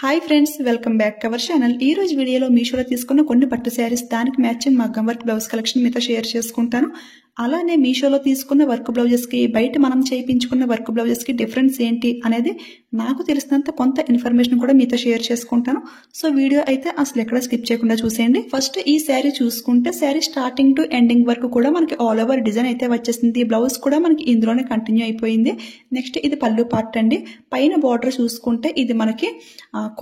Hi friends, welcome back to our channel. ఈ రోజు వీడియోలో మీషోలో తీసుకున్న కొన్ని పట్టు శారీస్ దానికి మ్యాచింగ్ మగ్గం వర్క్ బ్లౌజ్ కలెక్షన్ మీతో షేర్ చేసుకుంటాను. అలానే మీషోలో తీసుకున్న వర్క్ బ్లౌజెస్కి బయట మనం చేయించుకున్న వర్క్ బ్లౌజెస్కి డిఫరెన్స్ ఏంటి అనేది నాకు తెలిసినంత కొంత ఇన్ఫర్మేషన్ కూడా మీతో షేర్ చేసుకుంటాను. సో వీడియో అయితే అసలు ఎక్కడ స్కిప్ చేయకుండా చూసేయండి. ఫస్ట్ ఈ శారీ చూసుకుంటే శారీ స్టార్టింగ్ టు ఎండింగ్ వరకు కూడా మనకి ఆల్ ఓవర్ డిజైన్ అయితే వచ్చేసింది. బ్లౌజ్ కూడా మనకి ఇందులోనే కంటిన్యూ అయిపోయింది. నెక్స్ట్ ఇది పళ్ళు పార్ట్ అండి. పైన బార్డర్ చూసుకుంటే ఇది మనకి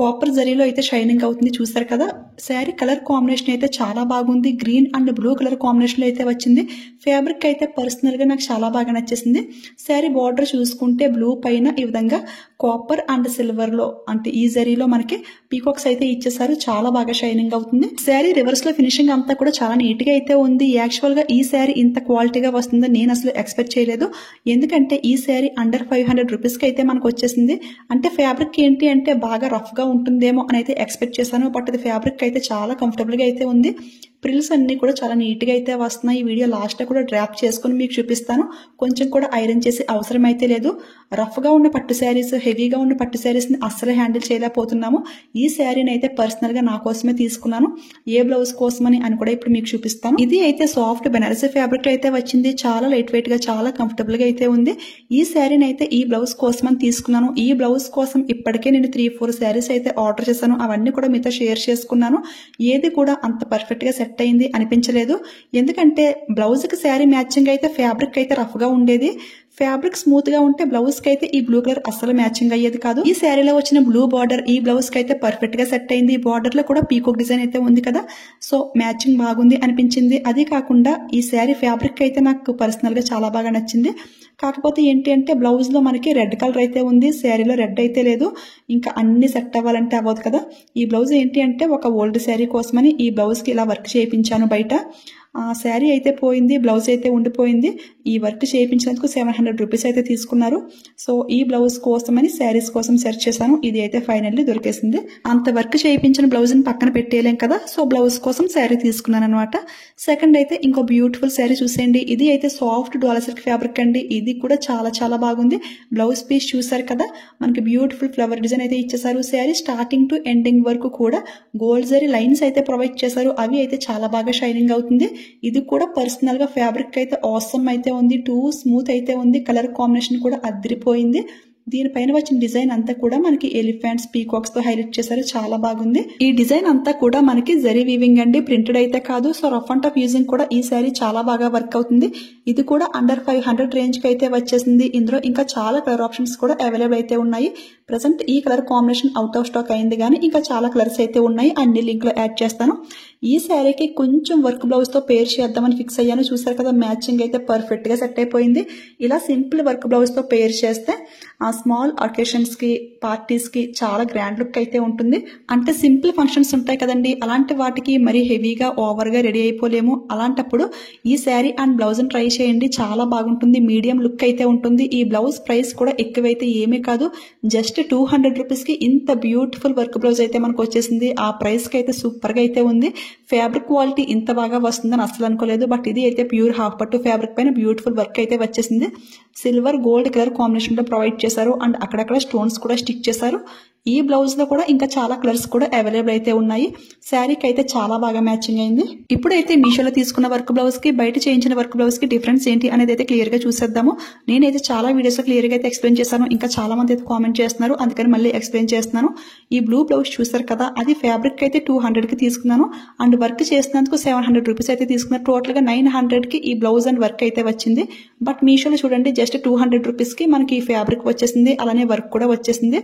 కాపర్ జరీలో అయితే షైనింగ్ అవుతుంది. చూసారు కదా, శారీ కలర్ కాంబినేషన్ అయితే చాలా బాగుంది. Green and blue colour combination లో అయితే వచ్చింది. ఫ్యాబ్రిక్ అయితే పర్సనల్ గా నాకు చాలా బాగా నచ్చేసింది. శారీ బార్డర్ చూసుకుంటే బ్లూ పైన ఈ విధంగా కాపర్ అండ్ సిల్వర్ లో అంటే ఈ జరీలో మనకి పీకాక్స్ అయితే ఇచ్చేసారు. చాలా బాగా షైనింగ్ అవుతుంది. శారీ రివర్స్ లో ఫినిషింగ్ అంతా కూడా చాలా నీట్ గా అయితే ఉంది. యాక్చువల్ గా ఈ శారీ ఇంత క్వాలిటీగా వస్తుందని నేను అసలు ఎక్స్పెక్ట్ చేయలేదు. ఎందుకంటే ఈ శారీ అండర్ 500 రూపీస్ కి అయితే మనకు వచ్చేసింది. అంటే ఫ్యాబ్రిక్ ఏంటి అంటే బాగా రఫ్ గా ఉంటుందేమో అని అయితే ఎక్స్పెక్ట్ చేశాను. బట్ అది ఫ్యాబ్రిక్ అయితే చాలా కంఫర్టబుల్ గా అయితే ఉంది. ప్రిల్స్ అన్ని కూడా చాలా నీట్ గా అయితే వస్తున్నాయి. ఈ వీడియో లాస్ట్ లో కూడా డ్రాప్ చేసుకుని మీకు చూపిస్తాను. కొంచెం కూడా ఐరన్ చేసి అవసరం అయితే లేదు. రఫ్ గా ఉన్న పట్టు శారీస్, హెవీగా ఉన్న పట్టు శారీస్ ని అస్సలు హ్యాండిల్ చేయలేకపోతున్నాము. ఈ శారీని అయితే పర్సనల్ గా నా కోసమే తీసుకున్నాను. ఏ బ్లౌజ్ కోసమని అని కూడా ఇప్పుడు మీకు చూపిస్తాను. ఇది అయితే సాఫ్ట్ బెనారసీ ఫ్యాబ్రిక్ అయితే వచ్చింది. చాలా లైట్ వెయిట్ గా చాలా కంఫర్టబుల్ గా అయితే ఉంది. ఈ శారీని అయితే ఈ బ్లౌజ్ కోసమని తీసుకున్నాను. ఈ బ్లౌజ్ కోసం ఇప్పటికే నేను 3-4 శారీస్ అయితే ఆర్డర్ చేశాను. అవన్నీ కూడా మీతో షేర్ చేసుకున్నాను. ఏది కూడా అంత పర్ఫెక్ట్ గా సెట్ అయింది అనిపించలేదు. ఎందుకంటే బ్లౌజ్ కి శారీ మ్యాచింగ్ అయితే ఫ్యాబ్రిక్ అయితే రఫ్ గా ఉండేది. ఫ్యాబ్రిక్ స్మూత్ గా ఉంటే బ్లౌజ్ కి అయితే ఈ బ్లూ కలర్ అస్సలు మ్యాచింగ్ అయ్యేది కాదు. ఈ శారీలో వచ్చిన బ్లూ బార్డర్ ఈ బ్లౌజ్ కి అయితే పర్ఫెక్ట్ గా సెట్ అయింది. బార్డర్ లో కూడా పీకాక్ డిజైన్ అయితే ఉంది కదా, సో మ్యాచింగ్ బాగుంది అనిపించింది. అది కాకుండా ఈ శారీ ఫ్యాబ్రిక్ అయితే నాకు పర్సనల్ గా చాలా బాగా నచ్చింది. కాకపోతే ఏంటి అంటే బ్లౌజ్ లో మనకి రెడ్ కలర్ అయితే ఉంది, శారీలో రెడ్ అయితే లేదు. ఇంకా అన్ని సెట్ అవ్వాలంటే అవ్వదు కదా. ఈ బ్లౌజ్ ఏంటి అంటే ఒక ఓల్డ్ శారీ కోసమని ఈ బ్లౌజ్ కి ఇలా వర్క్ చేయించాను. బయట శారీ అయితే పోయింది, బ్లౌజ్ అయితే ఉండిపోయింది. ఈ వర్క్ చేయించినందుకు 700 రూపీస్ అయితే తీసుకున్నారు. సో ఈ బ్లౌజ్ కోసమని శారీస్ కోసం సెర్చ్ చేశాను. ఇది అయితే ఫైనల్లీ దొరికేసింది. అంత వర్క్ చేయించిన బ్లౌజ్ ని పక్కన పెట్టేయలేం కదా, సో బ్లౌజ్ కోసం శారీ తీసుకున్నాను అనమాట. సెకండ్ అయితే ఇంకో బ్యూటిఫుల్ శారీ చూసేయండి. ఇది అయితే సాఫ్ట్ డోలా సిల్క్ ఫ్యాబ్రిక్ అండి. ఇది కూడా చాలా చాలా బాగుంది. బ్లౌజ్ పీస్ చూసారు కదా, మనకి బ్యూటిఫుల్ ఫ్లవర్ డిజైన్ అయితే ఇచ్చేసారు. శారీ స్టార్టింగ్ టు ఎండింగ్ వరకు కూడా గోల్డ్ జరీ లైన్స్ అయితే ప్రొవైడ్ చేశారు. అవి అయితే చాలా బాగా షైనింగ్ అవుతుంది. ఇది కూడా పర్సనల్ గా ఫ్యాబ్రిక్ అయితే ఆసమ్ అయితే ఉంది. టూ స్మూత్ అయితే ఉంది. కలర్ కాంబినేషన్ కూడా అదిరిపోయింది. దీనిపైన వచ్చిన డిజైన్ అంతా కూడా మనకి ఎలిఫెంట్స్, పీకాక్స్ తో హైలైట్ చేశారు. చాలా బాగుంది. ఈ డిజైన్ అంతా కూడా మనకి జరీ వీవింగ్ అండి, ప్రింటెడ్ అయితే కాదు. So rough and tough using కూడా ఈ శారీ చాలా బాగా వర్క్ అవుతుంది. ఇది కూడా అండర్ 500 రేంజ్ కి అయితే వచ్చేసింది. ఇందులో ఇంకా చాలా కలర్ ఆప్షన్స్ కూడా అవైలబుల్ అయితే ఉన్నాయి. ప్రెసెంట్ ఈ colour combination out of stock అయింది, కానీ ఇంకా చాలా కలర్స్ అయితే ఉన్నాయి. అన్ని లింక్ లో యాడ్ చేస్తాను. ఈ శారీకి కొంచెం వర్క్ బ్లౌజ్ తో పేర్ చేద్దామని ఫిక్స్ అయ్యాను. చూసారు కదా, మ్యాచింగ్ అయితే పర్ఫెక్ట్ గా సెట్ అయిపోయింది. ఇలా సింపుల్ వర్క్ బ్లౌజ్ తో పేర్ చేస్తే ఆ స్మాల్ అకేషన్స్ కి, పార్టీస్ కి చాలా గ్రాండ్ లుక్ అయితే ఉంటుంది. అంటే సింపుల్ ఫంక్షన్స్ ఉంటాయి కదండి, అలాంటి వాటికి మరీ హెవీగా ఓవర్ గా రెడీ అయిపోలేము. అలాంటప్పుడు ఈ శారీ అండ్ బ్లౌజ్ ని ట్రై చేయండి. చాలా బాగుంటుంది. మీడియం లుక్ అయితే ఉంటుంది. ఈ బ్లౌజ్ ప్రైస్ కూడా ఎక్కువైతే ఏమీ కాదు. జస్ట్ 200 రూపీస్ కి ఇంత బ్యూటిఫుల్ వర్క్ బ్లౌజ్ అయితే మనకు వచ్చేసింది. ఆ ప్రైస్ కి అయితే సూపర్ గా అయితే ఉంది. ఫ్యాబ్రిక్ క్వాలిటీ ఇంత బాగా వస్తుందని అసలు అనుకోలేదు. బట్ ఇది అయితే ప్యూర్ హాఫ్ పట్టు ఫ్యాబ్రిక్ పైన బ్యూటిఫుల్ వర్క్ అయితే వచ్చేసింది. సిల్వర్ గోల్డ్ కలర్ కాంబినేషన్ లో ప్రొవైడ్ చేశారు అండ్ అక్కడక్కడ స్టోన్స్ కూడా స్టిక్ చేశారు. ఈ బ్లౌజ్ లో కూడా ఇంకా చాలా కలర్స్ కూడా అవైలబుల్ అయితే ఉన్నాయి. శారీకి అయితే చాలా బాగా మ్యాచింగ్ అయింది. ఇప్పుడైతే మీషోలో తీసుకున్న వర్క్ బ్లౌజ్ కి బయట చేయించిన వర్క్ బ్లౌజ్ కి డిఫరెన్స్ ఏంటి అనేది అయితే క్లియర్ గా చూసేద్దాము. నేనైతే చాలా వీడియోస్ లో క్లియర్ గా అయితే ఎక్స్ప్లెయిన్ చేశాను. ఇంకా చాలా మంది అయితే కామెంట్ చేస్తున్నారు, అందుకని మళ్ళీ ఎక్స్ప్లెయిన్ చేస్తున్నాను. ఈ బ్లూ బ్లౌజ్ చూసారు కదా, అది ఫ్యాబ్రిక్ అయితే 200 కి తీసుకున్నాను అండ్ వర్క్ చేసినందుకు 700 రూపీస్ అయితే తీసుకున్నారు. టోటల్ గా 900 కి ఈ బ్లౌజ్ అండ్ వర్క్ అయితే వచ్చింది. బట్ మీషోలో చూడండి, జస్ట్ 200 రూపీస్ కి మనకి ఫ్యాబ్రిక్ వచ్చేసింది, అలానే వర్క్ కూడా వచ్చేసింది.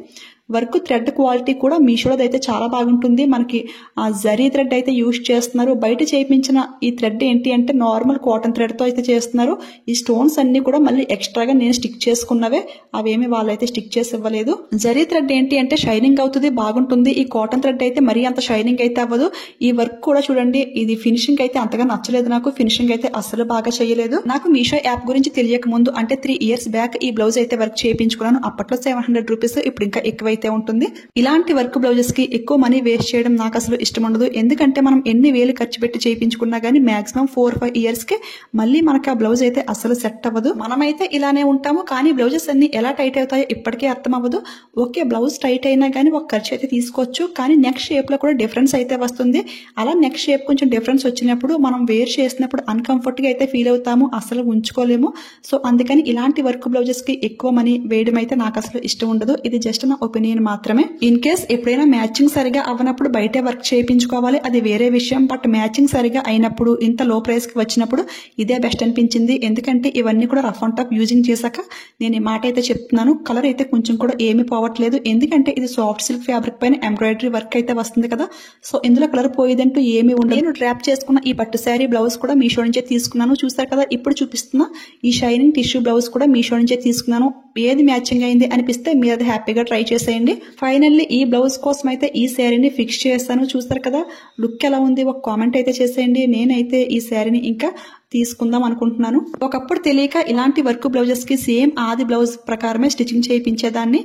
వర్క్ థ్రెడ్ క్వాలిటీ కూడా మీషోలో అయితే చాలా బాగుంటుంది. మనకి ఆ జరీ థ్రెడ్ అయితే యూజ్ చేస్తున్నారు. బయట చేయించిన ఈ థ్రెడ్ ఏంటి అంటే నార్మల్ కాటన్ థ్రెడ్ తో అయితే చేస్తున్నారు. ఈ స్టోన్స్ అన్ని కూడా మళ్ళీ ఎక్స్ట్రాగా నేను స్టిక్ చేసుకున్నవే, అవేమి వాళ్ళైతే స్టిక్ చేసి ఇవ్వలేదు. జరీ థ్రెడ్ ఏంటి అంటే షైనింగ్ అవుతుంది, బాగుంటుంది. ఈ కాటన్ థ్రెడ్ అయితే మరీ అంత షైనింగ్ అయితే అవ్వదు. ఈ వర్క్ కూడా చూడండి, ఇది ఫినిషింగ్ అయితే అంతగా నచ్చలేదు నాకు. ఫినిషింగ్ అయితే అసలు బాగా చేయలేదు. నాకు మీషో యాప్ గురించి తెలియక ముందు అంటే 3 ఇయర్స్ బ్యాక్ ఈ బ్లౌజ్ అయితే వర్క్ చేయించుకున్నాను. అప్పట్లో 700 రూపీస్, ఇప్పుడు ఇంకా ఎక్కువైతే అయితే ఉంటుంది. ఇలాంటి వర్క్ బ్లౌజెస్ కి ఎక్కువ మనీ వేస్ట్ చేయడం నాకు అసలు ఇష్టం ఉండదు. ఎందుకంటే మనం ఎన్ని వేలు ఖర్చు పెట్టి చేయించుకున్నా గానీ మాక్సిమం 4-5 ఇయర్స్ కి మళ్ళీ మనకి ఆ బ్లౌజ్ అయితే అసలు సెట్ అవ్వదు. మనమైతే ఇలానే ఉంటాము, కానీ బ్లౌజెస్ అన్ని ఎలా టైట్ అవుతాయో ఇప్పటికే అర్థం అవ్వదు. ఓకే, బ్లౌజ్ టైట్ అయినా కానీ ఒక ఖర్చు అయితే తీసుకోవచ్చు, కానీ నెక్ షేప్ లో కూడా డిఫరెన్స్ అయితే వస్తుంది. అలా నెక్ షేప్ కొంచెం డిఫరెన్స్ వచ్చినప్పుడు మనం వేర్ చేసినప్పుడు అన్కంఫర్ట్ గా అయితే ఫీల్ అవుతాము, అసలు ఉంచుకోలేము. సో అందుకని ఇలాంటి వర్క్ బ్లౌజెస్ కి ఎక్కువ మనీ వేయడం అయితే నాకు అసలు ఇష్టం ఉండదు. ఇది జస్ట్ నా ఒపీనియన్ మాత్రమే. ఇన్ కేస్ ఎప్పుడైనా మ్యాచింగ్ సరిగా అవ్వనప్పుడు బయటే వర్క్ చేయించుకోవాలి, అది వేరే విషయం. బట్ మ్యాచింగ్ సరిగా అయినప్పుడు ఇంత లో ప్రైస్ కి వచ్చినప్పుడు ఇదే బెస్ట్ అనిపించింది. ఎందుకంటే ఇవన్నీ కూడా రఫ్ అండ్ టఫ్ యూజింగ్ చేశాక నేను ఈ మాట అయితే చెప్తున్నాను. కలర్ అయితే కొంచెం కూడా ఏమీ పోవట్లేదు, ఎందుకంటే ఇది సాఫ్ట్ సిల్క్ ఫ్యాబ్రిక్ పైన ఎంబ్రాయిడరీ వర్క్ అయితే వస్తుంది కదా. సో ఇందులో కలర్ పోయేదంటూ ఏమీ ఉండదు. నేను డ్రాప్ చేసుకున్న ఈ పట్టు శారీ బ్లౌజ్ కూడా మీషో నుంచే తీసుకున్నాను. చూసారు కదా, ఇప్పుడు చూపిస్తున్నా ఈ షైనింగ్ టిష్యూ బ్లౌజ్ కూడా మీషో నుంచే తీసుకున్నాను. ఏది మ్యాచింగ్ అయింది అనిపిస్తే మీరు అది హ్యాపీగా ట్రై చేసేయండి. ఫైనల్లీ ఈ బ్లౌజ్ కోసం అయితే ఈ శారీని ఫిక్స్ చేస్తాను. చూస్తారు కదా, లుక్ ఎలా ఉంది ఒక కామెంట్ అయితే చేసేయండి. నేనైతే ఈ శారీని ఇంకా తీసుకుందాం అనుకుంటున్నాను. ఒకప్పుడు తెలియక ఇలాంటి వర్క్ బ్లౌజెస్ కి సేమ్ ఆది బ్లౌజ్ ప్రకారమే స్టిచింగ్ చేయించేదాన్ని.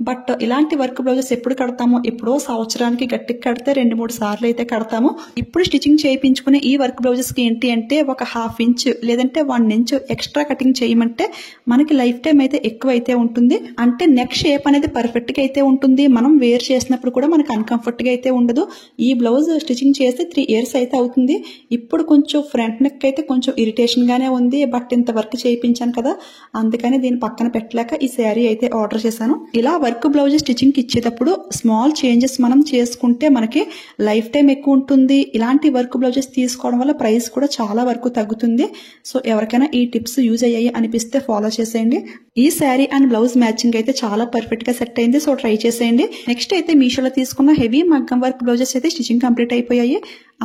బట్ ఇలాంటి వర్క్ బ్లౌజెస్ ఎప్పుడు కడతామో, ఎప్పుడో సంవత్సరానికి గట్టికి కడితే 2-3 సార్లు అయితే కడతాము. ఇప్పుడు స్టిచింగ్ చేయించుకునే ఈ వర్క్ బ్లౌజెస్ కి ఏంటి అంటే ఒక 1/2 ఇంచ్ లేదంటే 1 ఇంచ్ ఎక్స్ట్రా కటింగ్ చేయమంటే మనకి లైఫ్ టైం అయితే ఎక్కువ అయితే ఉంటుంది. అంటే నెక్ షేప్ అనేది పర్ఫెక్ట్ గా అయితే ఉంటుంది. మనం వేర్ చేసినప్పుడు కూడా మనకి అన్కంఫర్ట్ గా అయితే ఉండదు. ఈ బ్లౌజ్ స్టిచింగ్ చేసి 3 ఇయర్స్ అయితే అవుతుంది. ఇప్పుడు కొంచెం ఫ్రంట్ నెక్ అయితే కొంచెం ఇరిటేషన్ గానే ఉంది. బట్ ఇంత వర్క్ చేయించాను కదా, అందుకని దీని పక్కన పెట్టలేక ఈ శారీ అయితే ఆర్డర్ చేశాను. ఇలా వర్క్ బ్లౌజ్ స్టిచింగ్ కి ఇచ్చేటప్పుడు స్మాల్ చేంజెస్ మనం చేసుకుంటే మనకి లైఫ్ టైం ఎక్కువ ఉంటుంది. ఇలాంటి వర్క్ బ్లౌజెస్ తీసుకోవడం వల్ల ప్రైస్ కూడా చాలా వరకు తగ్గుతుంది. సో ఎవరికైనా ఈ టిప్స్ యూజ్ అయ్యాయి అనిపిస్తే ఫాలో చేసేయండి. ఈ శారీ అండ్ బ్లౌజ్ మ్యాచింగ్ అయితే చాలా పర్ఫెక్ట్ గా సెట్ అయింది. సో ట్రై చేసేయండి. నెక్స్ట్ అయితే మీషోలో తీసుకున్న హెవీ మగ్గం వర్క్ బ్లౌజెస్ అయితే స్టిచింగ్ కంప్లీట్ అయిపోయాయి.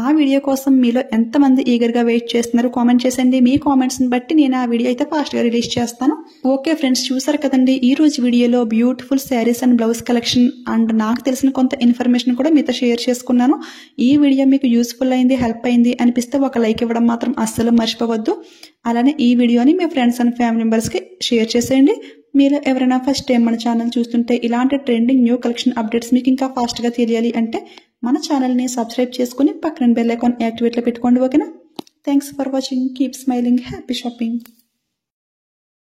ఆ వీడియో కోసం మీలో ఎంతమంది ఈగర్ గా వెయిట్ చేస్తున్నారు కామెంట్ చేసండి. మీ కామెంట్స్ ని బట్టి నేను ఆ వీడియో అయితే ఫాస్ట్ గా రిలీజ్ చేస్తాను. ఓకే ఫ్రెండ్స్, చూసారు కదండి ఈ రోజు వీడియోలో beautiful saris and blouse collection and నాకు తెలిసిన కొంత ఇన్ఫర్మేషన్ కూడా మీతో షేర్ చేసుకున్నాను. ఈ వీడియో మీకు యూస్ఫుల్ అయింది, హెల్ప్ అయింది అనిపిస్తే ఒక లైక్ ఇవ్వడం మాత్రం అస్సలు మర్చిపోవద్దు. అలానే ఈ వీడియోని మీ ఫ్రెండ్స్ అండ్ ఫ్యామిలీ మెంబర్స్ కి షేర్ చేసేయండి. మీరు ఎవరైనా ఫస్ట్ టైం మన ఛానల్ చూస్తుంటే ఇలాంటి ట్రెండింగ్ న్యూ కలెక్షన్ అప్డేట్స్ మీకు ఇంకా ఫాస్ట్ గా తెలియాలి అంటే మన ఛానల్ ని సబ్స్క్రైబ్ చేసుకుని పక్కన బెల్ ఐకాన్ యాక్టివేట్ లో పెట్టుకోండి. ఓకేనా? Thanks for watching. Keep smiling. Happy shopping.